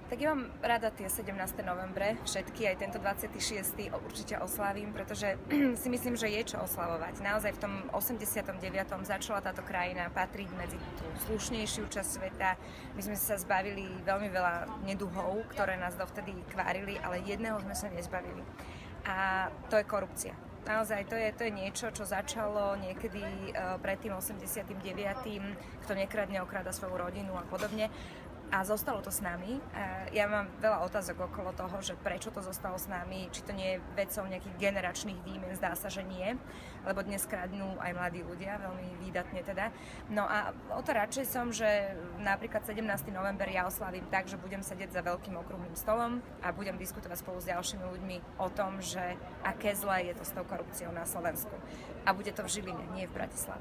Tak ja mám rada tie 17. novembre, všetky, aj tento 26. určite oslávim, pretože si myslím, že je čo oslavovať. Naozaj v tom 89. začala táto krajina patriť medzi tú slušnejšiu časť sveta. My sme sa zbavili veľmi veľa neduhov, ktoré nás dovtedy kvárili, ale jedného sme sa nezbavili. A to je korupcia. Naozaj to je niečo, čo začalo niekedy pred tým 89. Kto nekradne, okráda svoju rodinu a podobne. A zostalo to s nami. Ja mám veľa otázok okolo toho, že prečo to zostalo s nami, či to nie je vecou nejakých generačných výmen, zdá sa, že nie, lebo dnes kradnú aj mladí ľudia, veľmi výdatne teda. No a o to radšej som, že napríklad 17. november ja oslavím tak, že budem sedieť za veľkým okrúhlym stolom a budem diskutovať spolu s ďalšími ľuďmi o tom, že aké zlé je to s tou korupciou na Slovensku. A bude to v Žiline, nie v Bratislave.